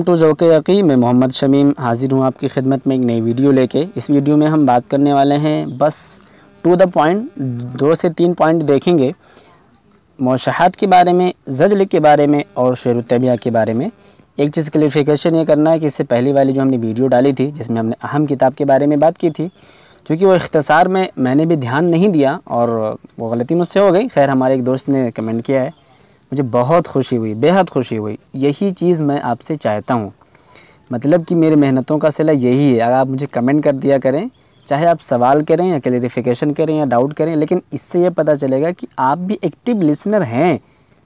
Welcome to ذوق یقین. میں محمد شمیم حاضر ہوں آپ کی خدمت میں ایک نئی ویڈیو لے کے. اس ویڈیو میں ہم بات کرنے والے ہیں بس ٹو دا پوائنٹ، 2 سے 3 پوائنٹ دیکھیں گے موشحات کے بارے میں، زجل کے بارے میں اور شعر التیمیہ کے بارے میں. ایک چیز کلیریفیکیشن یہ کرنا ہے کہ اس سے پہلی والی جو ہم نے ویڈیو ڈالی تھی جس میں ہم نے اہم کتاب کے بارے میں بات کی تھی، کیونکہ وہ اختصار میں نے بھی دھیان نہیں دیا اور وہ غلطی مجھ سے ہو گئی. خیر ہمارے ایک دوست نے کمنٹ کیا ہے، مجھے بہت خوشی ہوئی، بے حد خوشی ہوئی. یہی چیز میں آپ سے چاہتا ہوں، مطلب کہ میری محنتوں کا صلہ یہی ہے. اگر آپ مجھے کمنٹ کر دیا کریں، چاہے آپ سوال کریں یا کلیریفیکیشن کریں یا ڈاؤٹ کریں، لیکن اس سے یہ پتہ چلے گا کہ آپ بھی ایکٹیو لسنر ہیں.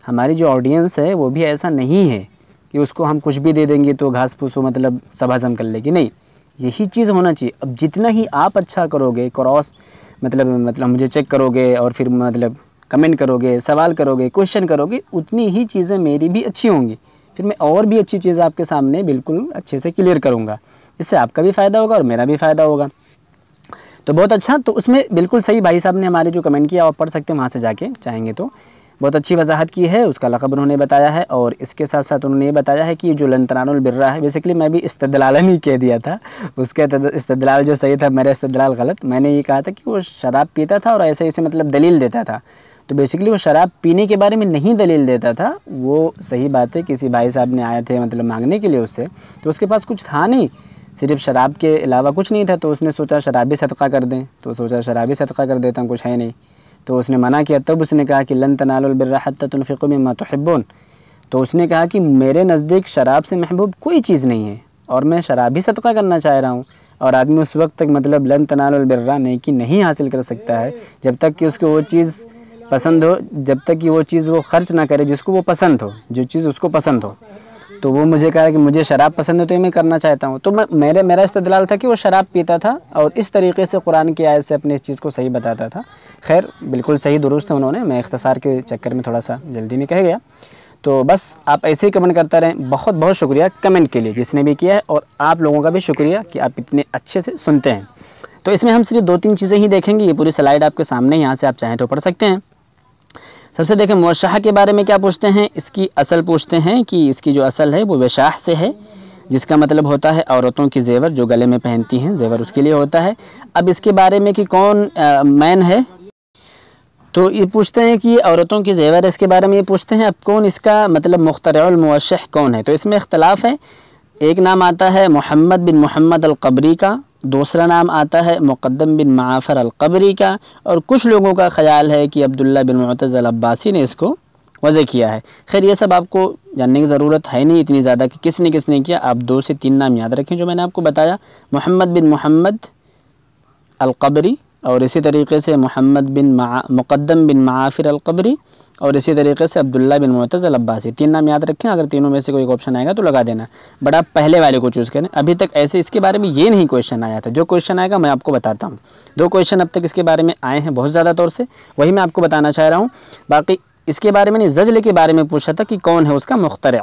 ہماری جو آڈینس ہے وہ بھی ایسا نہیں ہے کہ اس کو ہم کچھ بھی دے دیں گے تو گھاس پھوس مطلب سب ہضم کر لے گی. نہیں، یہی چیز ہونا چاہیے. اب جتنا ہی آپ اچھا کرو گے، کراس مطلب مجھے چیک کرو گے اور پھر مطلب کمنٹ کرو گے، سوال کرو گے، کوشچن کرو گے، اتنی ہی چیزیں میری بھی اچھی ہوں گی. پھر میں اور بھی اچھی چیزیں آپ کے سامنے بالکل اچھے سے کلیئر کروں گا. اس سے آپ کا بھی فائدہ ہوگا اور میرا بھی فائدہ ہوگا. تو بہت اچھا. تو اس میں بالکل صحیح بھائی صاحب نے ہمارے جو کمنٹ کیا آپ پڑھ سکتے ہیں وہاں سے جا کے چاہیں گے تو. بہت اچھی وضاحت کی ہے، اس کا لقب انہوں نے بتایا ہے اور اس کے ساتھ ساتھ انہوں نے یہ بتایا ہے کہ جو لن تنالوا البر ہے، بیسیکلی میں بھی استدلالن ہی کہہ دیا تھا. اس کا استدلال جو صحیح تھا، میرا استدلال غلط. میں نے یہ کہا تھا کہ وہ شراب پیتا تھا اور ایسے مطلب دلیل دیتا تھا. تو بیسیکلی وہ شراب پینے کے بارے میں نہیں دلیل دیتا تھا. وہ صحیح بات ہے، کسی بھائی صاحب نے آئے تھے مطلب مانگنے کے لیے اس سے، تو اس کے پاس کچھ تھا نہیں، صرف شراب کے علاوہ کچھ نہیں تھا. تو اس نے سوچا شرابی صدقہ کر دیں، تو سوچا شرابی صدقہ کر دیتا ہوں، کچھ ہے نہیں. تو اس نے منع کیا. تب اس نے کہا کہ لن تنالوا البر حتى تنفقوا مما تحبون. تو اس نے کہا کہ میرے نزدیک شراب سے محبوب کوئی چیز نہیں ہے اور میں شرابی صدقہ کرنا چاہ رہا ہوں. اور آدمی اس وقت تک مطلب لن تنالوا البر نیکی نہیں حاصل کر سکتا ہے جب تک کہ اس کو وہ چیز پسند ہو، جب تک کہ وہ چیز وہ خرچ نہ کرے جس کو وہ پسند ہو، جو چیز اس کو پسند ہو. تو وہ مجھے کہا کہ مجھے شراب پسند ہے تو یہ میں کرنا چاہتا ہوں. تو میرا استدلال تھا کہ وہ شراب پیتا تھا اور اس طریقے سے قرآن کی آیت سے اپنے اس چیز کو صحیح بتاتا تھا. خیر بالکل صحیح درست ہے انہوں نے، میں اختصار کے چکر میں تھوڑا سا جلدی میں کہہ گیا. تو بس آپ ایسے ہی کمنٹ کرتا رہیں. بہت بہت شکریہ کمنٹ کے لیے جس نے بھی کیا ہے، اور آپ لوگوں کا بھی شکریہ کہ آپ اتنے اچھے سے سنتے ہیں. تو اس میں ہم صرف 2-3 چیزیں ہی دیکھیں گے. یہ پوری سلائیڈ آپ کے سامنے، یہاں سے آپ چاہیں تو پڑھ سکتے ہیں. سب سے دیکھیں موشحہ کے بارے میں کیا پوچھتے ہیں. اس کی اصل پوچھتے ہیں کہ اس کی جو اصل ہے وہ وشاح سے ہے، جس کا مطلب ہوتا ہے عورتوں کی زیور جو گلے میں پہنتی ہیں، زیور اس کے لیے ہوتا ہے. اب اس کے بارے میں کہ کون مین ہے، تو یہ پوچھتے ہیں کہ عورتوں کی زیور اس کے بارے میں یہ پوچھتے ہیں. اب کون اس کا مطلب مخترع الموشح کون ہے. تو اس میں اختلاف ہے. ایک نام آتا ہے محمد بن محمد القبری کا، دوسرا نام آتا ہے مقدم بن معافر القبری کا، اور کچھ لوگوں کا خیال ہے کہ عبداللہ بن معتز العباسی نے اس کو وضع کیا ہے. خیر یہ سب آپ کو جاننے کی ضرورت ہے نہیں اتنی زیادہ کہ کس نے کیا. آپ 2 سے 3 نام یاد رکھیں جو میں نے آپ کو بتایا. محمد بن محمد القبری، اور اسی طریقے سے مقدم بن معافر القبری، اور اسی طریقے سے عبداللہ بن معتز العباسی. 3 نام یاد رکھیں. اگر تینوں میں سے کوئی آپشن آئے گا تو لگا دینا، بٹ آپ پہلے والے کو چوز کریں. ابھی تک ایسے اس کے بارے میں یہ نہیں کویشچن آیا تھا. جو کویشچن آئے گا میں آپ کو بتاتا ہوں. 2 کویشچن اب تک اس کے بارے میں آئے ہیں بہت زیادہ طور سے، وہی میں آپ کو بتانا چاہ رہا ہوں. باقی اس کے بارے میں نہیں، زجل کے بارے میں پوچھا تھا کہ کون ہے اس کا مخترع،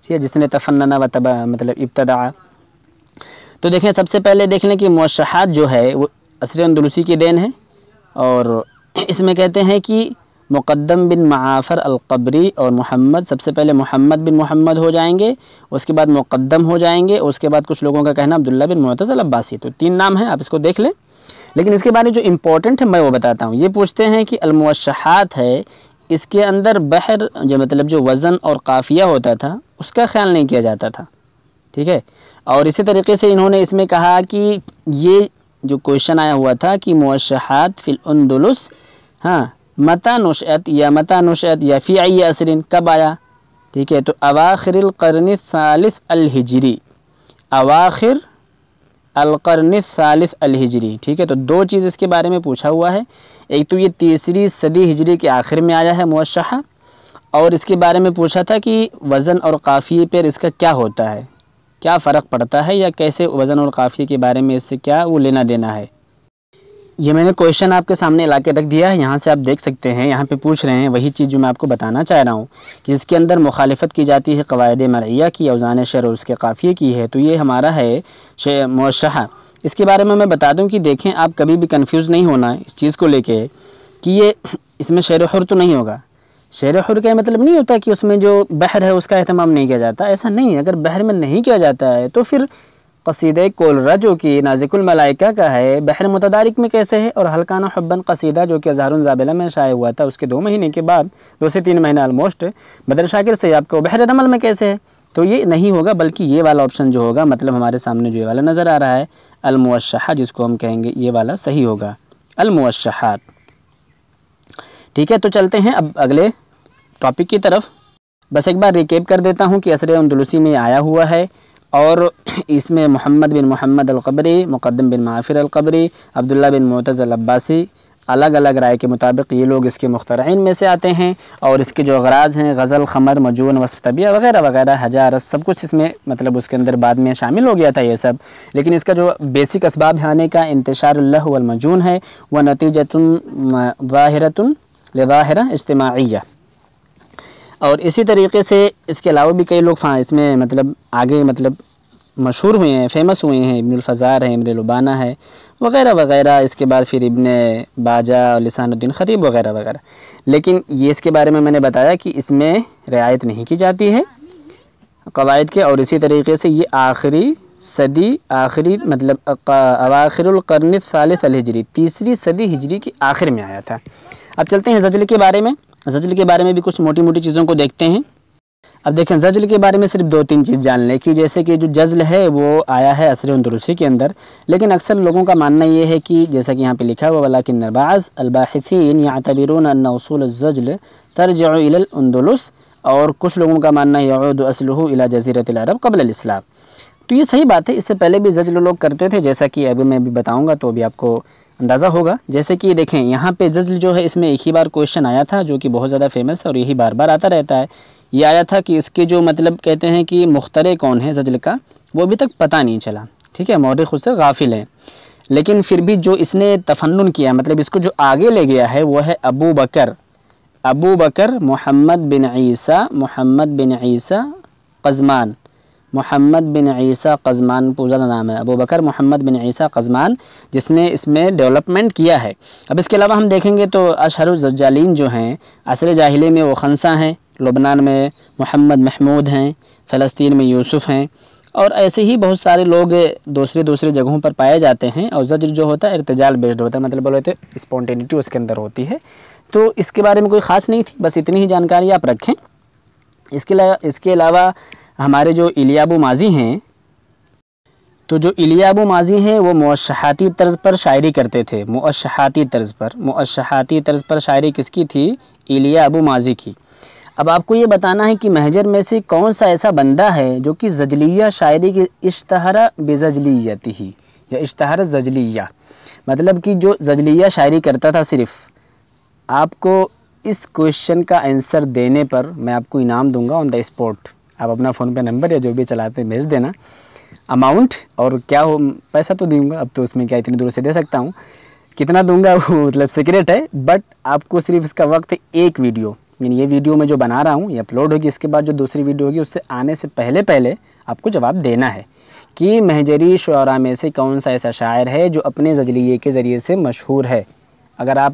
جس نے تفنن و مطلب ابتدع. تو دیکھیں سب سے پہلے دیکھ لیں کہ موشحات جو ہے وہ عصر اندلسی کی دین ہے. اور اس میں کہتے ہیں کہ مقدم بن معافر القبری اور محمد، سب سے پہلے محمد بن محمد ہو جائیں گے، اس کے بعد مقدم ہو جائیں گے، اس کے بعد کچھ لوگوں کا کہنا عبداللہ بن معتز العباسی. تو 3 نام ہیں، آپ اس کو دیکھ لیں. لیکن اس کے بارے جو امپورٹنٹ ہے میں وہ بتاتا ہوں. یہ پوچھتے ہیں کہ الموشحات ہے، اس کے اندر بحر جو مطلب جو وزن اور قافیہ ہوتا تھا اس کا خیال نہیں کیا جاتا تھا. ٹھیک ہے. اور اسی طریقے سے انہوں نے اس میں کہا کہ یہ جو کویشچن آیا ہوا تھا کہ موشحات فی الاندلس متى نشأت یا فی ای عصر، کب آیا. ٹھیک ہے. تو اواخر القرن الثالث الہجری، اواخر القرن الثالث الہجری. ٹھیک ہے. تو 2 چیز اس کے بارے میں پوچھا ہوا ہے. ایک تو یہ 3 صدی ہجری کے آخر میں آیا ہے موشحہ، اور اس کے بارے میں پوچھا تھا کہ وزن اور قافیے پر اس کا کیا ہوتا ہے، کیا فرق پڑتا ہے، یا کیسے وزن اور قافیے کے بارے میں اس سے کیا وہ لینا دینا ہے. یہ میں نے کویشچن آپ کے سامنے لا کے رکھ دیا ہے. یہاں سے آپ دیکھ سکتے ہیں، یہاں پہ پوچھ رہے ہیں وہی چیز جو میں آپ کو بتانا چاہ رہا ہوں کہ اس کے اندر مخالفت کی جاتی ہے قواعد مرعیہ کی، اوزان شرع اور اس کے قافیے کی ہے. تو یہ ہمارا ہے موشحہ. اس کے بارے میں بتا دوں کہ دیکھیں آپ کبھی بھی کنفیوز نہیں ہونا اس چیز کو لے کے کہ یہ اس میں شعر حر تو نہیں ہوگا. شعر حر کا مطلب نہیں ہوتا کہ اس میں جو بحر ہے اس کا اہتمام نہیں کیا جاتا، ایسا نہیں ہے۔ اگر بحر میں نہیں کیا جاتا ہے تو پھر قصیدہ کولرا جو کہ نازک الملائکہ کا ہے بحر متدارک میں کیسے ہے، اور حلقانہ حبن قصیدہ جو کہ اظہار الزابلہ میں شائع ہوا تھا اس کے 2 مہینے کے بعد، 2 سے 3 مہینہ آلموسٹ، بدر شاکر سے آپ کو بحر رمل میں کیسے ہے؟ تو یہ نہیں ہوگا، بلکہ یہ والا آپشن جو ہوگا، مطلب ہمارے سامنے جو یہ والا نظر آ رہا ہے الموشحہ جس کو ہم کہیں گے، یہ والا صحیح ہوگا، الموشحات۔ ٹھیک ہے، تو چلتے ہیں اب اگلے ٹاپک کی طرف۔ بس ایک بار ریکیپ کر دیتا ہوں کہ عصر اندلسی میں آیا ہوا ہے، اور اس میں محمد بن محمد القبری، مقدم بن معافر القبری، عبداللہ بن معتز العباسی، الگ الگ رائے کے مطابق یہ لوگ اس کے مخترعین میں سے آتے ہیں، اور اس کے جو اغراض ہیں غزل، خمر، مجون، وصف طبیعہ وغیرہ وغیرہ، حجارت، سب کچھ اس میں مطلب اس کے اندر بعد میں شامل ہو گیا تھا یہ سب، لیکن اس کا جو بیسک اسباب آنے کا انتشار اللہو والمجون ہے، وہ نتیجۃ ظاہرۃ لظاہرہ اجتماعیہ۔ اور اسی طریقے سے اس کے علاوہ بھی کئی لوگ اس میں مطلب آگے مطلب مشہور ہوئے ہیں، فیمس ہوئے ہیں، ابن الفزار ہے، ابن لبانہ ہے وغیرہ وغیرہ، اس کے بعد پھر ابن باجہ، لسان الدین خطیب وغیرہ وغیرہ، لیکن یہ اس کے بارے میں نے بتایا کہ اس میں رعایت نہیں کی جاتی ہے قواعد کے، اور اسی طریقے سے یہ آخری مطلب اواخر القرن الثالث الہجری، 3ری صدی ہجری کی آخر میں آیا تھا۔ اب چلتے ہیں زجل کے بارے میں۔ زجل کے بارے میں بھی کچھ موٹی موٹی چیزوں کو دیکھتے ہیں۔ اب دیکھیں زجل کے بارے میں صرف 2-3 چیز جان لیں کہ جیسے کہ جو جزل ہے وہ آیا ہے عصر اندلسی کے اندر، لیکن اکثر لوگوں کا ماننا یہ ہے کہ جیسا کہ یہاں پہ لکھا ہوا ولکن بعض الباحثین یعتبرون ان اصول الزجل ترجع الى الاندلس، اور کچھ لوگوں کا ماننا ہے یعود اصلہ الى جزیرۃ العرب قبل الاسلام۔ تو یہ صحیح بات ہے، اس سے پہلے بھی زجل لوگ کرتے تھے، جیسا کہ ابھی میں بھی بتاؤں گا تو بھی آپ کو اندازہ ہوگا۔ جیسے کہ دیکھیں یہاں پہ زجل جو ہے اس میں ایک ہی بار کویشچن آیا تھا جو کہ بہت زیادہ فیمس ہے اور یہی بار بار آتا رہتا ہے۔ یہ آیا تھا کہ اس کے جو مطلب کہتے ہیں کہ مخترع کون ہے زجل کا، وہ ابھی تک پتہ نہیں چلا، ٹھیک ہے، مورخ خود سے غافل ہیں، لیکن پھر بھی جو اس نے تفنن کیا، مطلب اس کو جو آگے لے گیا ہے وہ ہے ابو بکر محمد بن عیسیٰ قزمان، محمد بن عیسیٰ قزمان پورا نام ہے، ابو بکر محمد بن عیسیٰ قزمان، جس نے اس میں ڈیولپمنٹ کیا ہے۔ اب اس کے علاوہ ہم دیکھیں گے تو اشہر الزجالین جو ہیں عصر جاہلی میں وہ خنسہ ہیں، لبنان میں محمد محمود ہیں، فلسطین میں یوسف ہیں، اور ایسے ہی بہت سارے لوگ دوسرے جگہوں پر پائے جاتے ہیں۔ اور زجر جو ہوتا ہے ارتجال بیسڈ ہوتا ہے، مطلب بولتے ہیں اسپونٹینیٹی اس کے اندر ہوتی ہے، تو اس کے بارے میں کوئی خاص نہیں تھی، بس اتنی ہی جانکاری آپ رکھیں۔ اس کے علاوہ ہمارے جو الیابو ماضی ہیں، تو جو الیابو ماضی ہیں وہ موشحاتی طرز پر شاعری کرتے تھے، موشحاتی طرز پر شاعری کس کی تھی؟ الیابو ماضی کی۔ اب آپ کو یہ بتانا ہے کہ مہجر میں سے کون سا ایسا بندہ ہے جو کہ زجلیہ شاعری کی اشتہر بزجلیتہ، یا اشتہر زجلیہ، مطلب کہ جو زجلیہ شاعری کرتا تھا۔ صرف آپ کو اس کویشچن کا آنسر دینے پر میں آپ کو انعام دوں گا آن دا اسپوٹ۔ آپ اپنا فون پہ نمبر یا جو بھی چلاتے ہیں بھیج دینا، اماؤنٹ اور کیا ہو، پیسہ تو دوں گا، اب تو اس میں کیا اتنی دور سے دے سکتا ہوں، کتنا دوں گا وہ مطلب سیکریٹ ہے، بٹ آپ کو صرف اس کا وقت ایک ویڈیو، یعنی یہ ویڈیو میں جو بنا رہا ہوں یہ اپلوڈ ہوگی، اس کے بعد جو دوسری ویڈیو ہوگی اس سے آنے سے پہلے آپ کو جواب دینا ہے کہ مہجری شعراء میں سے کون سا ایسا شاعر ہے جو اپنے زجلیے کے ذریعے سے مشہور ہے۔ اگر آپ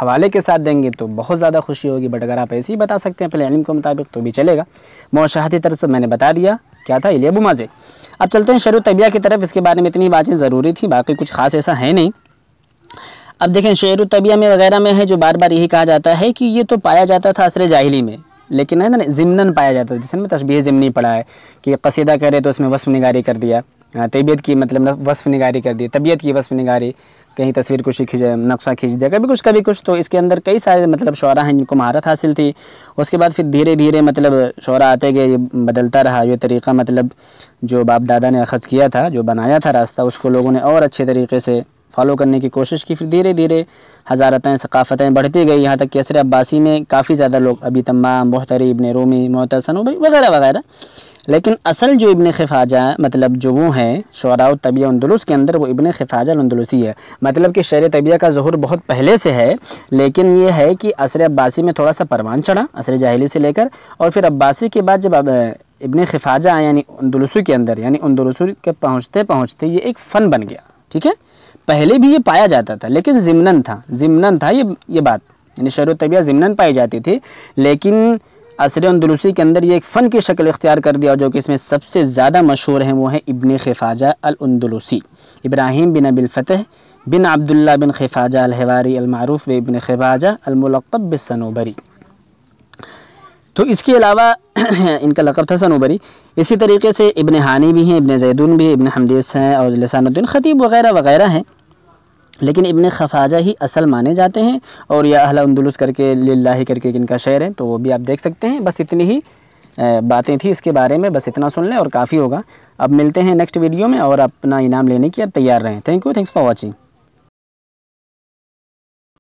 حوالے کے ساتھ دیں گے تو بہت زیادہ خوشی ہوگی، بٹ اگر آپ ایسے ہی بتا سکتے ہیں اپنے علم کے مطابق تو بھی چلے گا۔ موشحاتی طرف سے میں نے بتا دیا کیا تھا، الیابو ماضی۔ اب چلتے ہیں شعر الطبیعہ کی طرف، اس کے بارے میں اتنی باتیں ضروری تھی، باقی کچھ خاص ایسا ہے نہیں۔ اب دیکھیں شعر الطبیعہ میں وغیرہ میں ہے جو بار بار یہی کہا جاتا ہے کہ یہ تو پایا جاتا تھا عصر جاہلی میں، لیکن ہے نا ضمناً پایا جاتا ہے، جس میں تشبیہ ضمنی پڑھا ہے کہ قصیدہ کرے تو اس میں وصف نگاری کر دیا، طبیعت کی مطلب وصف نگاری کر دی، طبیعت کی وصف نگاری، کہیں تصویر کشی نقشہ کھینچ دیا، کبھی کچھ، تو اس کے اندر کئی سارے مطلب شعراء ہیں جن کو مہارت حاصل تھی۔ اس کے بعد پھر دھیرے دھیرے مطلب شعراء آتے گئے، یہ بدلتا رہا یہ طریقہ، مطلب جو باپ دادا نے اخذ کیا تھا، جو بنایا تھا راستہ، اس کو لوگوں نے اور اچھے طریقے سے فالو کرنے کی کوشش کی، پھر دھیرے دھیرے حضارتیں، ثقافتیں بڑھتی گئی، یہاں تک کہ عصر عباسی میں کافی زیادہ لوگ، ابی تمام، بحتری، ابن رومی، معتصم وغیرہ وغیرہ، لیکن اصل جو ابن خفاجہ مطلب جو وہ ہیں شعراء الطبیعہ اندلس کے اندر، وہ ابن خفاجہ الاندلسی ہے، مطلب کہ شعر طبیعہ کا ظہور بہت پہلے سے ہے، لیکن یہ ہے کہ عصر عباسی میں تھوڑا سا پروان چڑھا عصر جاہلی سے لے کر، اور پھر عباسی کے بعد جب ابن خفاجہ آئے یعنی اندلسی کے اندر، یعنی اندلسی کے پہنچتے یہ ایک فن بن گیا، ٹھیک ہے۔ پہلے بھی یہ پایا جاتا تھا لیکن ضمناً تھا یہ بات، یعنی شعر و طبیعہ ضمناً پائی جاتی تھی، لیکن عصر اندلسی کے اندر یہ ایک فن کی شکل اختیار کر دیا، جو کہ اس میں سب سے زیادہ مشہور ہیں وہ ہیں ابن خفاجہ الاندلسی، ابراہیم بن ابی الفتح بن عبداللہ بن خفاجہ الحواری المعروف ابن خفاجہ الملقب بالصنوبری۔ تو اس کے علاوہ ان کا لقب تھا صنوبری۔ اسی طریقے سے ابن ہانی بھی ہیں، ابن زیدون بھی، ابن حمدیس ہیں، اور لسان الدین خطیب وغیرہ وغیرہ ہیں، لیکن ابن خفاجہ ہی اصل مانے جاتے ہیں، اور یا اہل اندلس کر کے للہ کر کے ان کا شعر ہے، تو وہ بھی آپ دیکھ سکتے ہیں۔ بس اتنی ہی باتیں تھیں اس کے بارے میں، بس اتنا سن لیں اور کافی ہوگا۔ اب ملتے ہیں نیکسٹ ویڈیو میں، اور اپنا انعام لینے کی تیار رہیں۔ Thank you, thanks for watching.